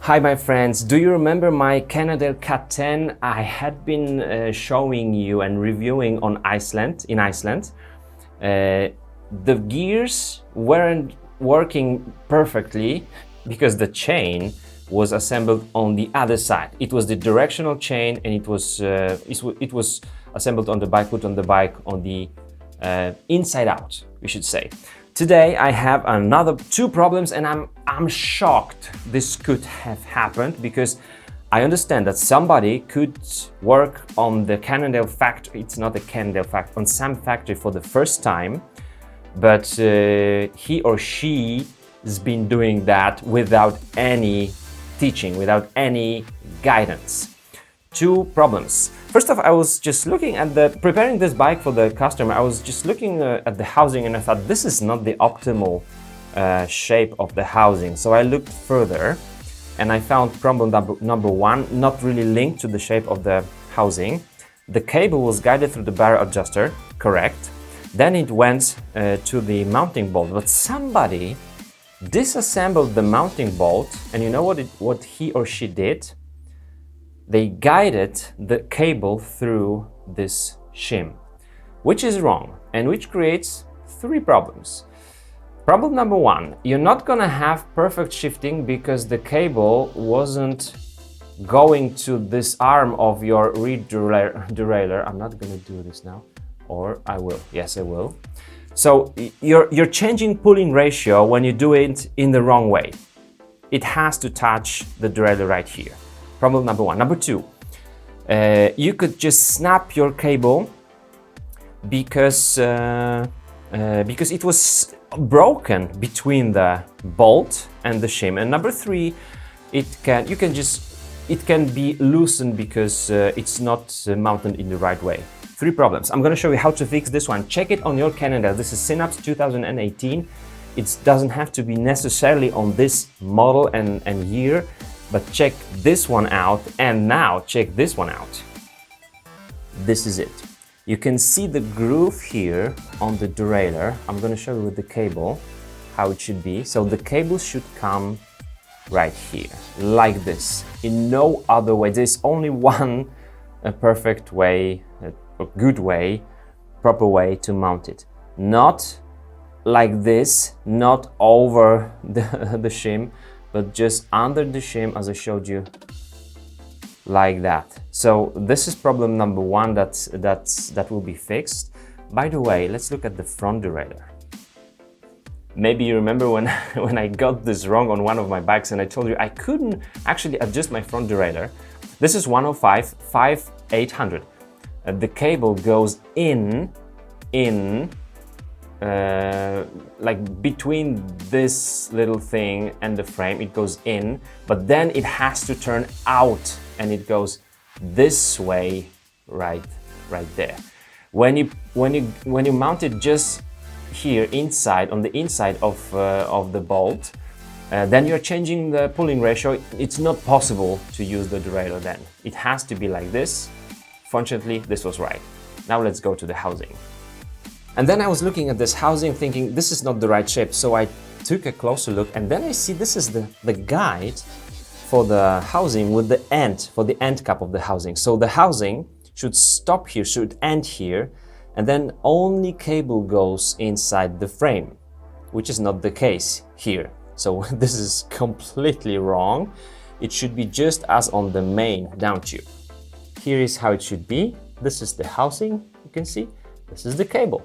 Hi my friends, do you remember my Cannondale Cat 10 I had been showing you and reviewing in Iceland? The gears weren't working perfectly because the chain was assembled on the other side. It was the directional chain and it was assembled on the bike, put on the bike on the inside out, we should say. Today I have another two problems and I'm shocked this could have happened because I understand that somebody could work on the Cannondale factory, it's not the Cannondale factory, on some factory for the first time, but he or she has been doing that without any teaching, without any guidance. Two problems. First off, I was just looking at preparing this bike for the customer. I was just looking at the housing and I thought this is not the optimal shape of the housing. So I looked further and I found problem number one, not really linked to the shape of the housing. The cable was guided through the barrel adjuster, correct. Then it went to the mounting bolt, but somebody disassembled the mounting bolt and you know what he or she did? They guided the cable through this shim, which is wrong and which creates three problems. Problem number one, you're not gonna have perfect shifting because the cable wasn't going to this arm of your reed derailleur. I'm not gonna do this now, or I will. Yes, I will. So you're changing pulling ratio when you do it in the wrong way. It has to touch the derailleur right here. Problem number one. Number two, you could just snap your cable because it was broken between the bolt and the shim. And number three, it can be loosened because it's not mounted in the right way. Three problems. I'm going to show you how to fix this one. Check it on your Cannondale. This is Synapse 2018. It doesn't have to be necessarily on this model and year. But check this one out and now check this one out. This is it. You can see the groove here on the derailleur. I'm going to show you with the cable how it should be. So the cable should come right here, like this, in no other way. There's only one perfect way, a good way, proper way to mount it. Not like this, not over the shim, but just under the shim as I showed you, like that. So this is problem number one that will be fixed. By the way, let's look at the front derailleur. Maybe you remember when I got this wrong on one of my bikes and I told you I couldn't actually adjust my front derailleur. This is 105 5800. The cable goes in like between this little thing and the frame, it goes in, but then it has to turn out and it goes this way, right there. When you mount it just here inside, on the inside of the bolt, then you're changing the pulling ratio. It's not possible to use the derailleur then. It has to be like this. Fortunately, this was right. Now let's go to the housing. And then I was looking at this housing thinking this is not the right shape, so I took a closer look and then I see this is the guide for the housing with the end, for the end cap of the housing. So the housing should stop here, should end here, and then only cable goes inside the frame, which is not the case here. So this is completely wrong. It should be just as on the main down tube. Here is how it should be. This is the housing, you can see. This is the cable.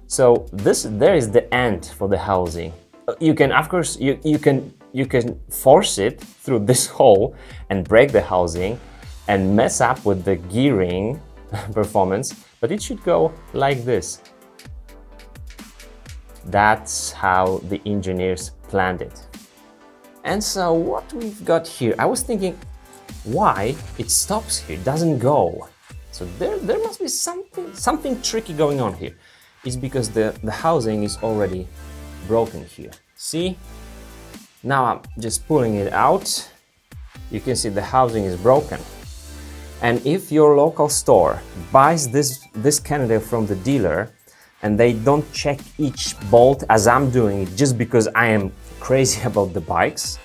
So there is the end for the housing. You can, of course, you can force it through this hole and break the housing and mess up with the gearing performance, but it should go like this. That's how the engineers planned it. And so what we've got here, I was thinking why it stops here, it doesn't go. So there must be something tricky going on here. It's because the housing is already broken here. See? Now I'm just pulling it out. You can see the housing is broken. And if your local store buys this Cannondale from the dealer and they don't check each bolt as I'm doing it just because I am crazy about the bikes,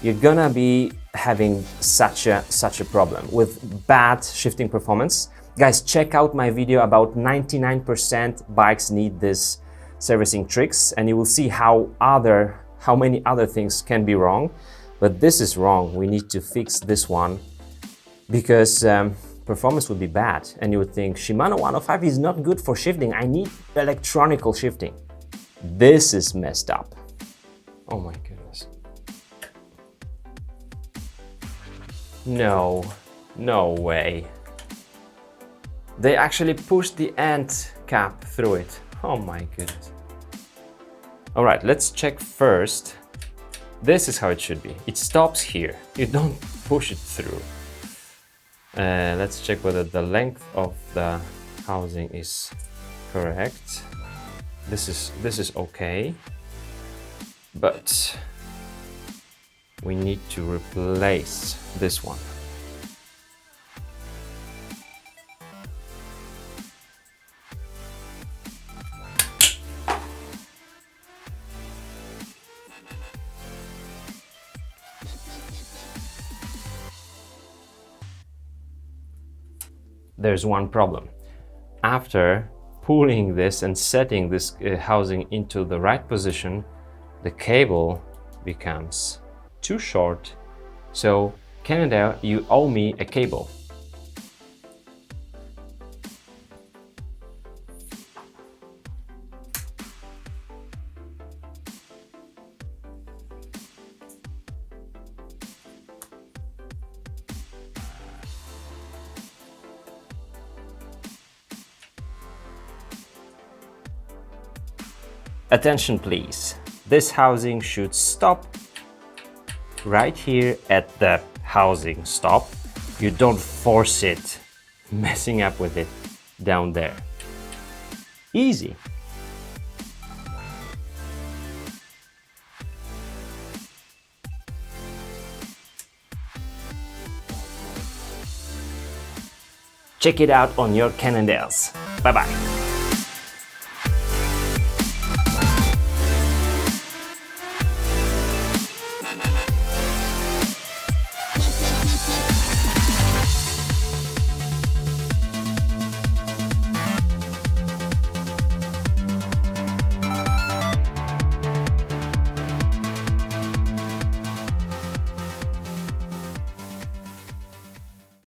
you're gonna be having such a problem with bad shifting performance. Guys, check out my video about 99% bikes need this servicing tricks, and you will see how many other things can be wrong. But this is wrong. We need to fix this one because performance would be bad, and you would think Shimano 105 is not good for shifting. I need electronical shifting. This is messed up. Oh my goodness. No way. They actually pushed the end cap through it. Oh my goodness. All right, let's check first. This is how it should be. It stops here. You don't push it through. Let's check whether the length of the housing is correct. This is okay, but we need to replace this one. There's one problem. After pulling this and setting this housing into the right position, the cable becomes too short. So Cannondale, you owe me a cable. Attention please, this housing should stop right here at the housing stop. You don't force it, messing up with it down there. Easy. Check it out on your Cannondales. Bye bye.